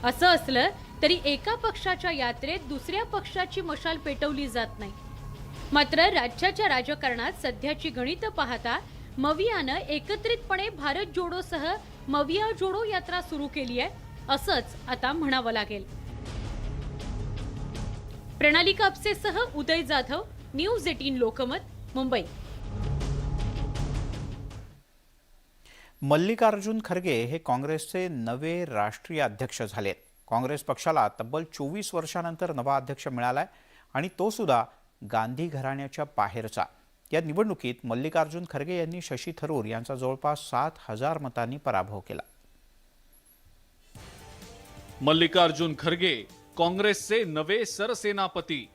असं असलं तरी एका पक्षाच्या यात्रेत दुसऱ्या पक्षाची मशाल पेटवली जात नाही. मात्र राज्याच्या राजकारणात सध्याची गणितं पाहता मवियानं एकत्रितपणे भारत जोडोसह मविया जोडो यात्रा सुरू केली आहे असंच आता म्हणावं लागेल. प्रणाली कापसेसह उदय जाधव, न्यूज 18 लोकमत, मुंबई. मल्लिकार्जुन खरगे हे काँग्रेसचे नवे राष्ट्रीय अध्यक्ष झालेत. काँग्रेस पक्षाला तब्बल 24 वर्षानंतर नवा अध्यक्ष मिळालाय आणि तो सुद्धा गांधी घराण्याच्या बाहेरचा. या निवडणुकीत मल्लिकार्जुन खरगे यांनी शशी थरूर यांचा जवळपास 7,000 मतांनी पराभव केला. मल्लिकार्जुन खरगे काँग्रेसचे नवे सरसेनापती.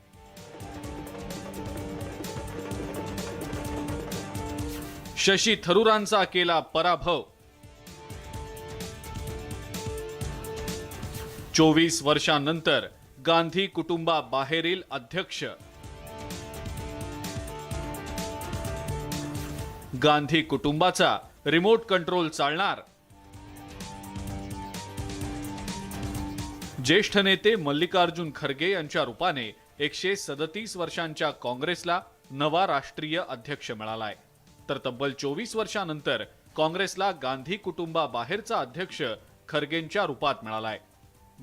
शशी थरूरांचा केला पराभव. 24 वर्षांनंतर गांधी कुटुंबाबाहेरील अध्यक्ष. गांधी कुटुंबाचा रिमोट कंट्रोल चालणार. ज्येष्ठ नेते मल्लिकार्जुन खरगे यांच्या रूपाने 137 वर्षांच्या काँग्रेसला नवा राष्ट्रीय अध्यक्ष मिळालाय. तर तब्बल 24 वर्षांनंतर काँग्रेसला गांधी कुटुंबाबाहेरचा अध्यक्ष खरगेंच्या रूपात मिळालाय.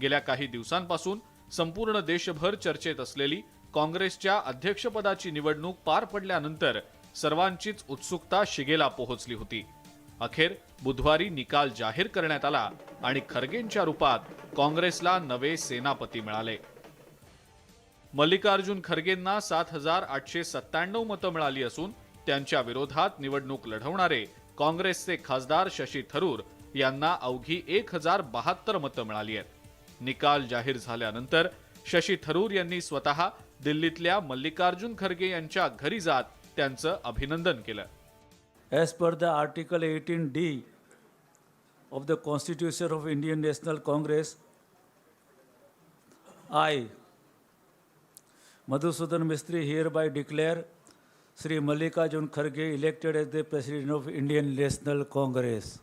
गेल्या काही दिवसांपासून संपूर्ण देशभर चर्चेत असलेली काँग्रेसच्या अध्यक्षपदाची निवडणूक पार पडल्यानंतर सर्वांचीच उत्सुकता शिगेला पोहोचली होती. अखेर बुधवारी निकाल जाहीर करण्यात आला आणि खरगेंच्या रूपात काँग्रेसला नवे सेनापती मिळाले. मल्लिकार्जुन खरगेंना 7,897 मतं मिळाली असून त्यांच्या विरोधात निवडणूक लढवणारे काँग्रेसचे खासदार शशी थरूर यांना अवघी 1,072 मतं मिळाली आहेत. निकाल जाहीर झाल्यानंतर शशी थरूर यांनी स्वतः दिल्लीतल्या मल्लिकार्जुन खरगे यांच्या घरी जात त्यांचं अभिनंदन केलं. As per the Article 18D of the Constitution of Indian National Congress, I, Madhusudan Mistry, hereby declare Sri Mallikarjun Kharge elected as the President of Indian National Congress.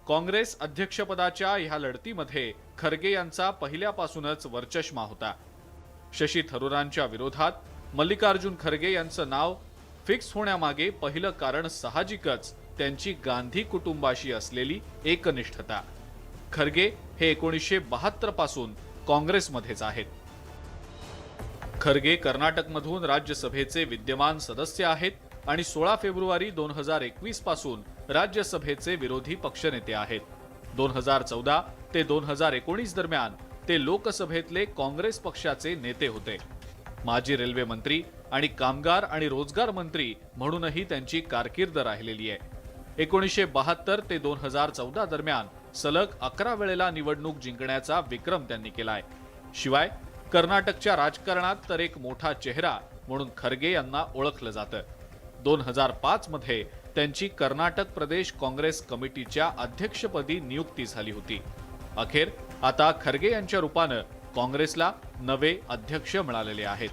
Congress अध्यक्षपदाच्या ह्या लढतीमध्ये खरगे यांचा पहिल्यापासूनच वरचष्मा होता. शशी थरूरांच्या विरोधात मल्लिकार्जुन खरगे यांचं नाव फिक्स होण्यामागे पहिलं कारण साहजिकच त्यांची गांधी कुटुंबाशी असलेली एकनिष्ठता. खरगे हे 1972 पासून काँग्रेसमध्येच आहेत. खरगे कर्नाटकमधून राज्यसभेचे विद्यमान सदस्य आहेत आणि 16 फेब्रुवारी 2021 पासून राज्यसभेचे विरोधी पक्षनेते आहेत. 2014 ते 2019 दरम्यान ते लोकसभेतले काँग्रेस पक्षाचे नेते होते. माजी रेल्वे मंत्री आणि कामगार आणि रोजगार मंत्री म्हणूनही त्यांची कारकीर्द राहिलेली आहे. 1972 ते 2014 दरम्यान सलग 11 वेळेला निवडणूक जिंकण्याचा विक्रम त्यांनी केलाय. शिवाय कर्नाटकच्या राजकारणात तर एक मोठा चेहरा म्हणून खरगे यांना ओळखलं जातं. 2005 मध्ये त्यांची कर्नाटक प्रदेश काँग्रेस कमिटीच्या अध्यक्षपदी नियुक्ती झाली होती. अखेर आता खरगे यांच्या रूपानं काँग्रेसला नवे अध्यक्ष मिळालेले आहेत.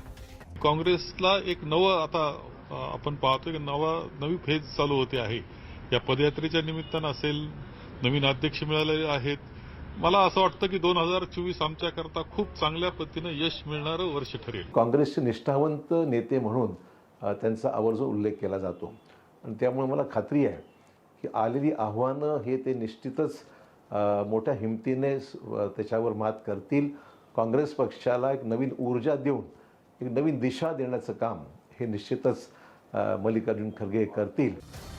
काँग्रेसला एक नवं आता आपण पाहतोय की नवी फेज चालू होते आहे. या पदयात्रेच्या निमित्तानं असेल, नवीन अध्यक्ष मिळालेले आहेत. मला असं वाटतं की 2024 आमच्याकरता खूप चांगल्या पद्धतीनं यश मिळणारं वर्ष ठरेल. काँग्रेसचे निष्ठावंत नेते म्हणून त्यांचा आवर्जून उल्लेख केला जातो आणि त्यामुळे मला खात्री आहे की आलेली आव्हानं हे ते निश्चितच मोठ्या हिमतीने त्याच्यावर मात करतील. काँग्रेस पक्षाला एक नवीन ऊर्जा देऊन एक नवीन दिशा देण्याचं काम हे निश्चितच मल्लिकार्जुन खरगे करतील.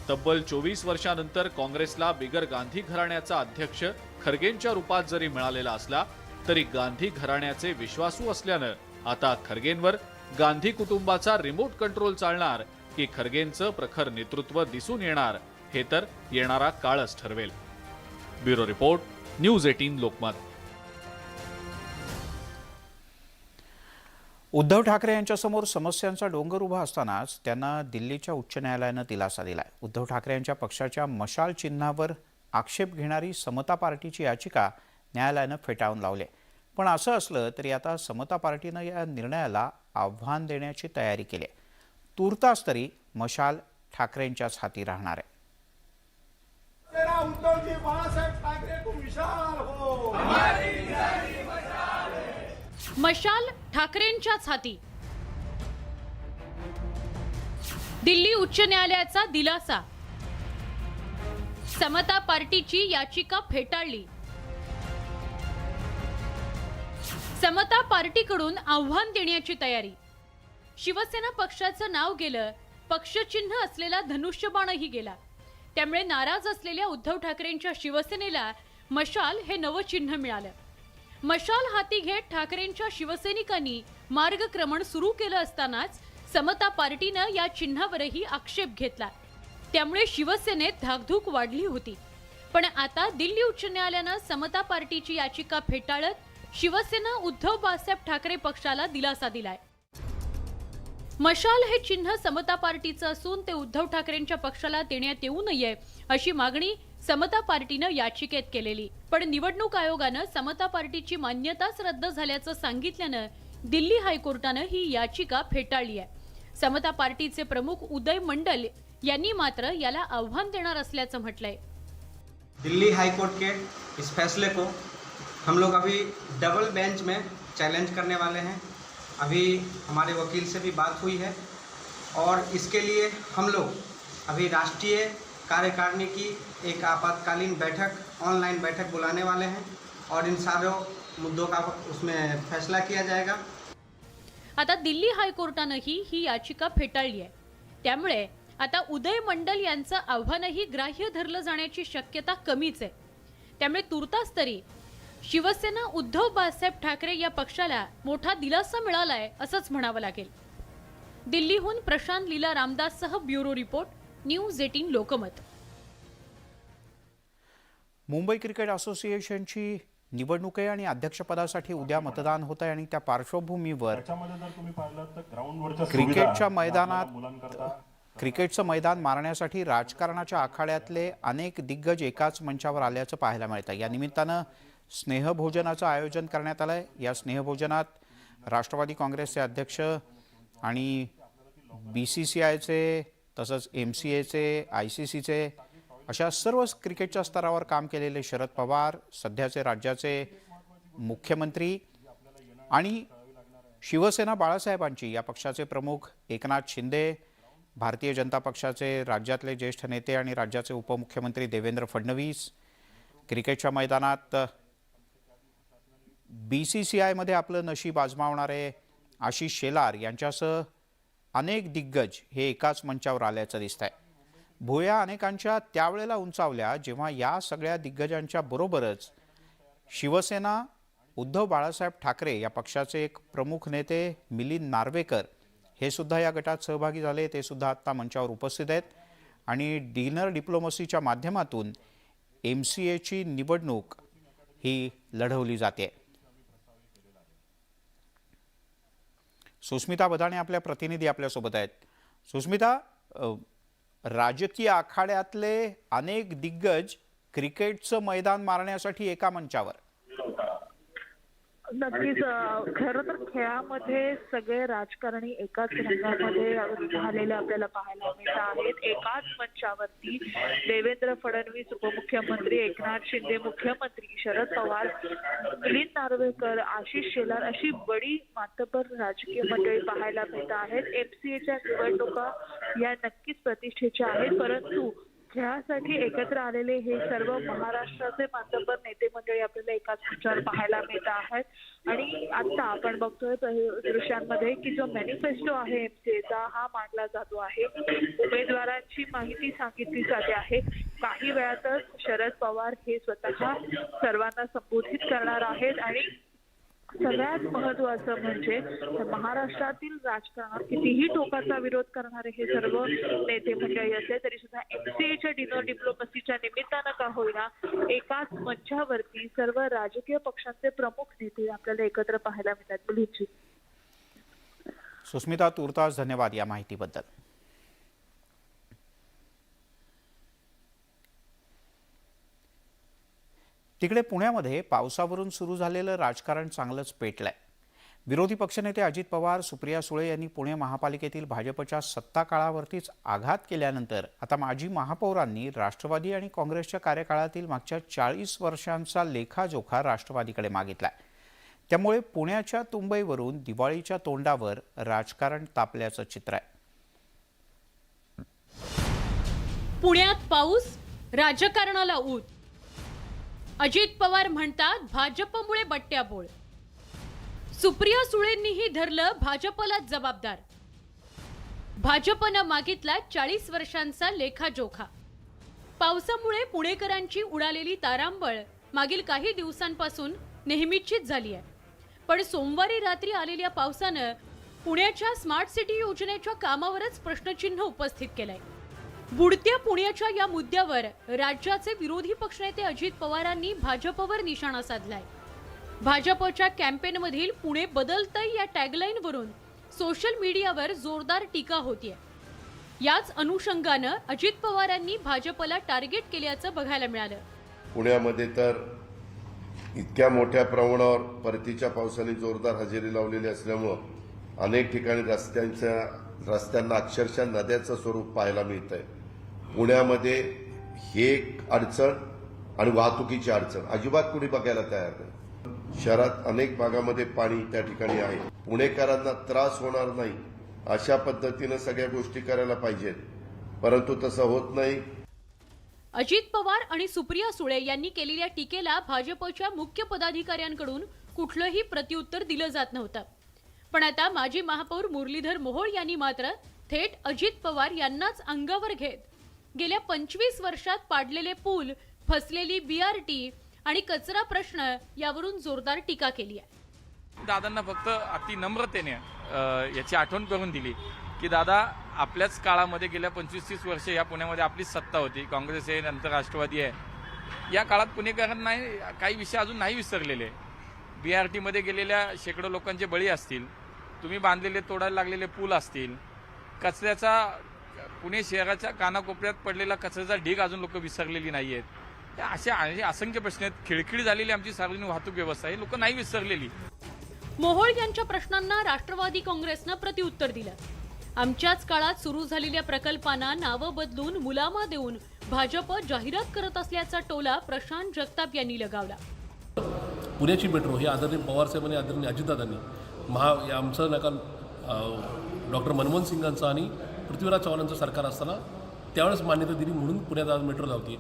तब्बल 24 वर्षांनंतर काँग्रेसला बिगर गांधी घराण्याचा अध्यक्ष खरगेंच्या रूपात जरी मिळालेला असला तरी गांधी घराण्याचे विश्वासू असल्यानं आता खरगेंवर गांधी कुटुंबाचा रिमोट कंट्रोल चालणार की खरगेंचं प्रखर नेतृत्व दिसून येणार हे तर येणारा काळच ठरवेल. Bureau report, news 18 Lokmat. Uddhav Thackeray यांच्यासमोर समस्यांचा डोंगर उभा असतानाच त्यांना दिल्लीच्या उच्च न्यायालयानं दिलासा दिलाय. उद्धव ठाकरे यांच्या पक्षाच्या मशाल चिन्हावर आक्षेप घेणारी समता पार्टीची याचिका न्यायालयानं फेटाळून लावली. पण असं असलं तरी आता समता पार्टीनं या निर्णयाला आव्हान देण्याची तयारी केली आहे. तूर्तास तरी मशाल ठाकरेंच्याच हाती राहणार आहे. उद्धवजी बाळासाहेब ठाकरे को विशाल हो. मशाल ठाकरेंच्याच हाती. दिल्ली उच्च न्यायालयाचा दिलासा. समता पार्टीची याचिका फेटाळली. समता पार्टीकडून आव्हान देण्याची तयारी. शिवसेना पक्षाचं नाव गेलं, पक्षचिन्ह असलेला धनुष्यबाणही गेला. त्यामुळे नाराज असलेल्या उद्धव ठाकरेंच्या शिवसेनेला मशाल हे नवं चिन्ह मिळालं. मशाल हाती घेत ठाकरेंच्या शिवसैनिकांनी मार्गक्रमण सुरू केलं असतानाच समता पार्टीनं या चिन्हावरही आक्षेप घेतला. त्यामुळे शिवसेनेत धाकधूक वाढली होती. पण आता दिल्ली उच्च न्यायालयानं समता पार्टीची याचिका फेटाळत शिवसेना उद्धव बाळासाहेब ठाकरे पक्षाला दिलासा दिलाय. मशाल हे चिन्ह समता पार्टीचं असून ते उद्धव ठाकरेंच्या पक्षाला देण्यात येऊ नये अशी मागणी समता पार्टीनं याचिकेत केलेली. पण निवडणूक आयोगानं समता पार्टीची मान्यताच रद्द झाल्याचं सांगितल्यानं दिल्ली हायकोर्टानं ही याचिका फेटाळली आहे. समता पार्टीचे प्रमुख उदय मंडल यांनी मात्र याला आव्हान देणार असल्याचं म्हटलंय. दिल्ली हाईकोर्ट के इस फैसले को हम लोग अभी डबल बेंच में चैलेंज करने वाले हैं. अभी हमारे वकील से भी बात हुई है और इसके लिए हम लोग अभी राष्ट्रीय कार्यकारिणी की एक आपातकालीन बैठक, ऑनलाइन बैठक बुलाने वाले हैं और इन सारों मुद्दों का उसमें फैसला किया जाएगा. आता दिल्ली हायकोर्टानंही ही याचिका फेटाळली आहे. त्यामुळे आता उदय मंडल यांचं आव्हानही ग्राह्य धरलं जाण्याची शक्यता कमीच आहे. त्यामुळे तुर्तास तरी शिवसेना उद्धव बाळासाहेब ठाकरे या पक्षाला मोठा दिलासा मिळालाय असंच म्हणावं लागेल. दिल्लीहून प्रशांत लीला रामदाससह bureau report, news 18 Lokmat. Mumbai cricket असोसिएशनची निवडणूक आहे आणि अध्यक्षपदासाठी उद्या मतदान होत आहे आणि त्या पार्श्वभूमीवर क्रिकेटचं मैदान मारण्यासाठी राजकारणाच्या आखाड्यातले अनेक दिग्गज एकाच मंचावर आल्याचं पाहायला मिळतं. या निमित्तानं स्नेहभोजनाचं आयोजन करण्यात आलंय. या स्नेहभोजनात राष्ट्रवादी काँग्रेसचे अध्यक्ष आणि BCCIचे तसंच MCAचे, ICCचे अशा सर्व क्रिकेटच्या स्तरावर काम केलेले शरद पवार, सध्याचे राज्याचे मुख्यमंत्री आणि शिवसेना बाळासाहेबांची या पक्षाचे प्रमुख एकनाथ शिंदे, भारतीय जनता पक्षाचे राज्यातले ज्येष्ठ नेते आणि राज्याचे उपमुख्यमंत्री देवेंद्र फडणवीस, क्रिकेटच्या मैदानात BCCIमध्ये आपलं नशीब आजमावणारे आशिष शेलार यांच्यासह अनेक दिग्गज हे एकाच मंचावर आल्याचं दिसतंय. भुवया अनेकांच्या त्यावेळेला उंचावल्या जेव्हा या सगळ्या दिग्गजांच्या बरोबरच शिवसेना, उद्धव बाळासाहेब ठाकरे या पक्षाचे एक प्रमुख नेते मिलिंद नार्वेकर हे सुद्धा या गटात सहभागी झाले. ते सुद्धा आत्ता मंचावर उपस्थित आहेत आणि डिनर डिप्लोमसीच्या माध्यमातून MCAची निवडणूक ही लढवली जाते. सुस्मिता बदाणे आपल्या प्रतिनिधी आपल्यासोबत आहेत. सुस्मिता, राजकीय आखाड्यातले अनेक दिग्गज क्रिकेटचं मैदान मारण्यासाठी एका मंचावर. नक्कीच. खरं तर खेळामध्ये सगळे राजकारणी एकाच रंगामध्ये झालेले आपल्याला पाहायला मिळत आहेत. एकाच मंचावरती देवेंद्र फडणवीस उपमुख्यमंत्री, एकनाथ शिंदे मुख्यमंत्री, शरद पवार, मिलिंद नार्वेकर, आशिष शेलार अशी बडी मातबर राजकीय मंडळी पाहायला मिळत आहेत. MCAच्या निवडणुका या नक्कीच प्रतिष्ठेच्या आहेत, परंतु खेळासाठी एकत्र आलेले हे सर्व महाराष्ट्राचे मातबर नेते मंडळी आपल्याला एकाच मंचावर पाहायला मिळत आहेत. आणि आता आपण बघतोय दृश्यांमध्ये की जो मॅनिफेस्टो आहे MCAचा हा मांडला जातो आहे. उमेदवारांची माहिती सांगितली जाते आहे. काही वेळातच शरद पवार हे स्वतः सर्वांना संबोधित करणार आहेत. आणि सगळ्यात महत्वाचं म्हणजे महाराष्ट्रातील राजकारणात कितीही टोकाचा विरोध करणारे हे सर्व नेते मंडळी असले तरी सुद्धा MCAच्या डिनर डिप्लोमसीच्या निमित्तानं का होईना एकाच मंचावरती सर्व राजकीय पक्षांचे प्रमुख नेते आपल्याला एकत्र पाहायला मिळतात. मुलींची सुस्मिता, तूर्तास धन्यवाद या माहितीबद्दल. तिकडे पुण्यामध्ये पावसावरून सुरू झालेलं राजकारण चांगलंच पेटलंय. विरोधी पक्षनेते अजित पवार, सुप्रिया सुळे यांनी पुणे महापालिकेतील भाजपच्या सत्ता काळावरतीच आघात केल्यानंतर आता माजी महापौरांनी राष्ट्रवादी आणि काँग्रेसच्या कार्यकाळातील मागच्या 40 वर्षांचा लेखाजोखा राष्ट्रवादीकडे मागितलाय. त्यामुळे पुण्याच्या तुंबईवरून दिवाळीच्या तोंडावर राजकारण तापल्याचं चित्र आहे. पुण्यात पाऊस, राजकारणाला ऊत. अजित पवार म्हणतात भाजपमुळे बट्ट्याबोळ. सुप्रिया सुळेंनीही धरलं भाजपला जबाबदार. भाजपनं मागितला 40 वर्षांचा लेखाजोखा. पावसामुळे पुणेकरांची उडालेली तारांबळ मागील काही दिवसांपासून नेहमीचीच झाली आहे. पण सोमवारी रात्री आलेल्या पावसानं पुण्याच्या स्मार्ट सिटी योजनेच्या कामावरच प्रश्नचिन्ह उपस्थित केलंय. बुडत्या पुण्याच्या या मुद्द्यावर राज्याचे विरोधी पक्षनेते अजित पवारांनी भाजपवर निशाणा साधलाय. भाजपच्या कॅम्पेनमधील पुणे बदलतंय या टॅगलाईनवरून सोशल मीडियावर जोरदार टीका होतीये. याच अनुषंगानं अजित पवारांनी भाजपला टार्गेट केल्याचं बघायला मिळालं. पुण्यामध्ये तर इतक्या मोठ्या प्रमाणावर परतीच्या पावसाने जोरदार हजेरी लावलेली असल्यामुळं अनेक ठिकाणी रस्त्यांना अक्षरशः नद्याचं स्वरूप पाहायला मिळत आहे. पुण्यामध्ये हे अडचण आणि वाहतुकीची अडचण अजिबात कुणी बघायला तयार नाही. शहरात अनेक भागामध्ये पाणी त्या ठिकाणी आहे. पुणेकरांना त्रास होणार नाही अशा पद्धतीनं सगळ्या गोष्टी करायला पाहिजेत, परंतु तसं होत नाही. अजित पवार आणि सुप्रिया सुळे यांनी केलेल्या टीकेला भाजपच्या मुख्य पदाधिकाऱ्यांकडून कुठलंही प्रत्युत्तर दिलं जात नव्हतं. पण आता माजी महापौर मुरलीधर मोहोळ यांनी मात्र थेट अजित पवार यांनाच अंगावर घेत गेल्या 25 वर्षात पाडलेले पूल, फसलेली BRT आणि कचरा प्रश्न यावरून जोरदार टीका केली आहे. दादांना फक्त अति नम्रतेने याची आठवण करून दिली की दादा, आपल्याच काळामध्ये गेल्या 25-30 वर्ष या पुण्यामध्ये आपलीच सत्ता होती. काँग्रेस आहे, नंतर राष्ट्रवादी आहे. या काळात पुणेकरांना काही विषय अजून नाही विसरलेले. BRT मध्ये गेलेल्या शेकडो लोकांचे बळी असतील, तुम्ही बांधलेले तोडायला लागलेले पूल असतील, कचऱ्याचा पुणे शहराच्या कानाकोपऱ्यात पडलेला कचऱ्याचा ढीग अजून लोक विसरलेली नाहीयेत. अशा असंख्य प्रश्न आहेत. खिळखिळी झालेली आमची सार्वजनिक वाहतूक व्यवस्था ही लोक नाही विसरलेली. मोहोळ यांच्या प्रश्नांना राष्ट्रवादी काँग्रेसनं प्रत्युत्तर दिलं. आमच्याच काळात सुरू झालेल्या प्रकल्पांना नावं बदलून मुलामा देऊन भाजप जाहिरात करत असल्याचा टोला प्रशांत जगताप यांनी लगावला. पुण्याची मेट्रो ही आदरणीय पवारसाहेबांनी, आदरणीय अजितदादांनी आमचं नका डॉक्टर मनमोहन सिंगांचं आणि पृथ्वीराज चव्हाणांचं सरकार असताना त्यावेळेस मान्यता दिली म्हणून पुण्यात आज मेट्रो लावते.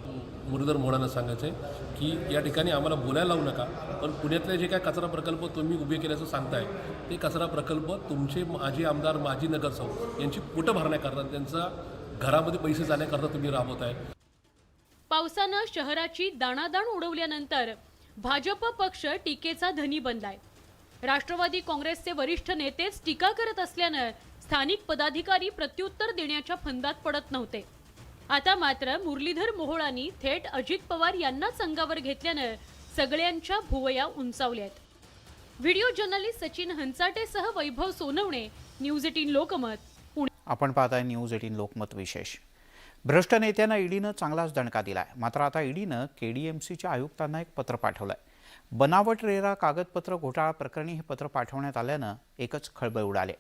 मुरलीधर मोहोळांना सांगायचं आहे की या ठिकाणी आम्हाला बोलायला लावू नका, पण पुण्यातले जे काय कचरा प्रकल्प तुम्ही उभे केल्याचं सांगताय ते कचरा प्रकल्प तुमचे माजी आमदार, माजी नगरसेवक यांची पोटं भरण्याकरता, त्यांचा घरामध्ये पैसे जाण्याकरता तुम्ही राबवत आहे. पावसानं शहराची दाणादाण उडवल्यानंतर भाजप पक्ष टीकेचा धनी बनलाय. राष्ट्रवादी काँग्रेसचे वरिष्ठ नेतेच टीका करत असल्यानं स्थानिक पदाधिकारी प्रत्युत्तर देण्याच्या फंदात पडत नव्हते. आता मात्र मुरलीधर मोहोळांनी थेट अजित पवार यांनाच अंगावर घेतल्यानं सगळ्यांच्या भुवया उंचावल्यात. व्हिडिओ जर्नलिस्ट सचिन हंचाटेसह वैभव सोनवणे, न्यूज 18 लोकमत, पुणे. आपण पाहताय न्यूज 18 लोकमत विशेष. भ्रष्ट नेत्यांना ईडीनं चांगलाच दणका दिलाय. मात्र आता ईडीनं केडीएमसीच्या आयुक्तांना एक पत्र पाठवलंय. बनावट रेरा कागदपत्र घोटाळा प्रकरणी हे पत्र पाठवण्यात आल्यानं एकच खळबळ उडाले.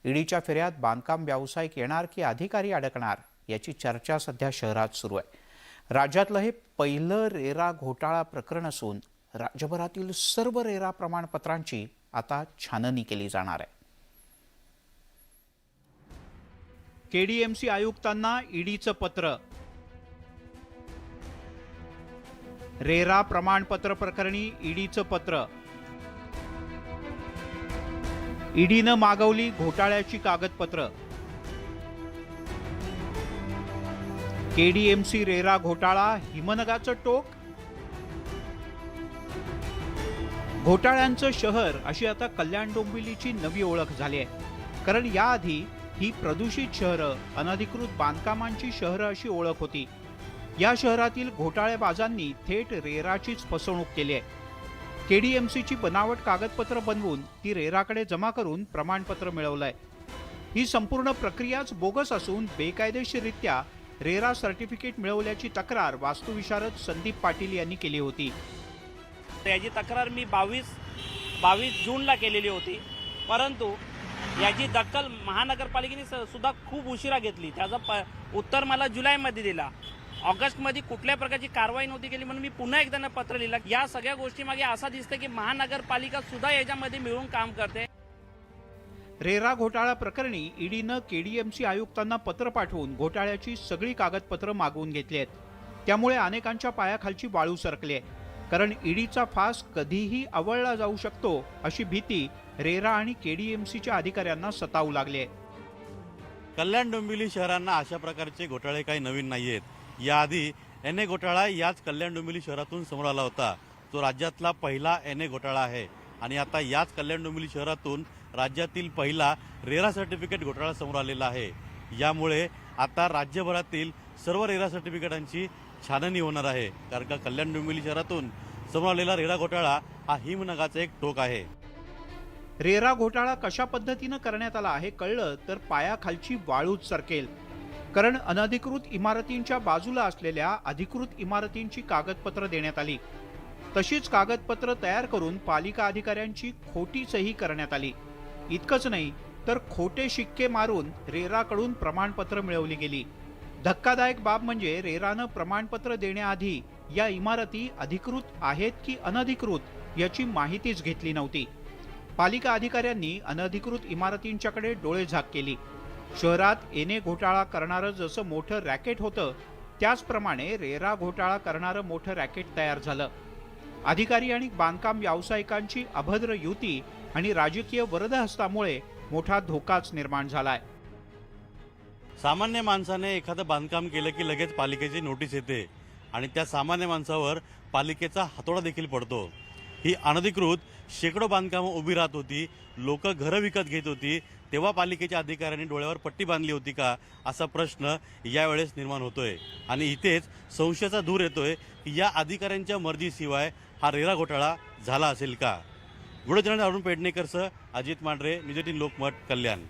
ईडीच्या फेऱ्यात बांधकाम व्यावसायिक येणार की अधिकारी अडकणार याची चर्चा सध्या शहरात सुरू आहे. राज्यातलं हे पहिलं रेरा घोटाळा प्रकरण असून राज्यभरातील सर्व रेरा प्रमाणपत्रांची आता छाननी केली जाणार आहे. केडीएमसी आयुक्तांना ईडीचं पत्र. रेरा प्रमाणपत्र प्रकरणी ईडीचं पत्र. ईडीनं मागवली घोटाळ्याची कागदपत्र. केडीएमसी रेरा घोटाळा हिमनगाचं टोक. घोटाळ्यांचं शहर अशी आता कल्याण डोंबिवलीची नवी ओळख झाली आहे. कारण याआधी ही प्रदूषित शहरं, अनधिकृत बांधकामांची शहरं अशी ओळख होती. या शहरातील घोटाळेबाजांनी थेट रेराचीच फसवणूक केली आहे. केडीएमसीची बनावट कागदपत्र बनवून ती रेराकडे जमा करून प्रमाणपत्र मिळवलंय. ही संपूर्ण प्रक्रियाच बोगस असून बेकायदेशीररित्या रेरा सर्टिफिकेट मिळवल्याची तक्रार वास्तुविशारद संदीप पाटील यांनी केली होती. याची तक्रार मी 22 जूनला केलेली होती, परंतु याची दखल महानगरपालिकेने सुद्धा खूप उशिरा घेतली. त्याचं उत्तर मला जुलैमध्ये दिला. ऑगस्टमध्ये कुठल्या प्रकारची कारवाई नव्हती केली म्हणून मी पुन्हा एकदा पत्र लिहिलं. या सगळ्या गोष्टीमागे असं दिसतं की महानगरपालिका सुद्धा याच्यामध्ये मिळून काम करते. रेरा घोटाळा प्रकरणी ईडीनं केडीएमसी आयुक्तांना पत्र पाठवून घोटाळ्याची सगळी कागदपत्र मागवून घेतली आहेत. त्यामुळे अनेकांच्या पायाखालची वाळू सरकली आहे. कारण ईडीचा फास कधीही अवळला जाऊ शकतो अशी भीती रेरा आणि केडीएमसीच्या अधिकाऱ्यांना सतावू लागली आहे. कल्याण डोंबिवली शहरांना अशा प्रकारचे घोटाळे काही नवीन नाही आहेत. याआधी एनए घोटाळा याच कल्याण डोंबिवली शहरातून समोर आला होता. तो राज्यातला पहिला एनए घोटाळा आहे. आणि आता याच कल्याण डोंबिवली शहरातून राज्यातील पहिला रेरा सर्टिफिकेट घोटाळा समोर आलेला आहे. यामुळे आता राज्यभरातील सर्व रेरा सर्टिफिकेटांची छाननी होणार आहे. कारण का कल्याण डोंबिवली शहरातून समोर आलेला रेरा घोटाळा हा हिमनगाचा एक टोक आहे. रेरा घोटाळा कशा पद्धतीनं करण्यात आला हे कळलं तर पायाखालची वाळूच सरकेल. कारण अनधिकृत इमारतींच्या बाजूला असलेल्या अधिकृत इमारतींची कागदपत्र देण्यात आली. तशीच कागदपत्र तयार करून पालिका अधिकाऱ्यांची खोटी सही करण्यात आली. इतकंच नाही तर खोटे शिक्के मारून रेराकडून प्रमाणपत्र मिळवली गेली. धक्कादायक बाब म्हणजे रेरानं प्रमाणपत्र देण्याआधी या इमारती अधिकृत आहेत की अनधिकृत याची माहितीच घेतली नव्हती. पालिका अधिकाऱ्यांनी अनधिकृत इमारतींच्याकडे डोळेझाक केली. शहरात एनए घोटाळा करणारं जसं मोठं रॅकेट होतं त्याचप्रमाणे रेरा घोटाळा करणारं मोठं रॅकेट तयार झालं. अधिकारी आणि बांधकाम व्यावसायिकांची अभद्र युती आणि राजकीय वरदहस्तामुळे मोठा धोकाच निर्माण झालाय. सामान्य माणसाने एखादं बांधकाम केलं की लगेच पालिकेची नोटीस येते आणि त्या सामान्य माणसावर पालिकेचा हातोडा देखील पडतो. ही अनधिकृत शेकडो बांधकामं उभी राहत होती. लोक घरं विकत घेत होती. तेव्हा पालिकेच्या अधिकाऱ्यांनी डोळ्यावर पट्टी बांधली होती का असा प्रश्न यावेळेस निर्माण होतोय. आणि इथेच संशयाचा धूर येतोय की या अधिकाऱ्यांच्या मर्जीशिवाय हा रेरा घोटाळा झाला असेल का. व्हिडिओ जर्नलिस्ट अरुण पेडणेकरसह अजित मांढरे, न्यूज 18 लोकमत, कल्याण.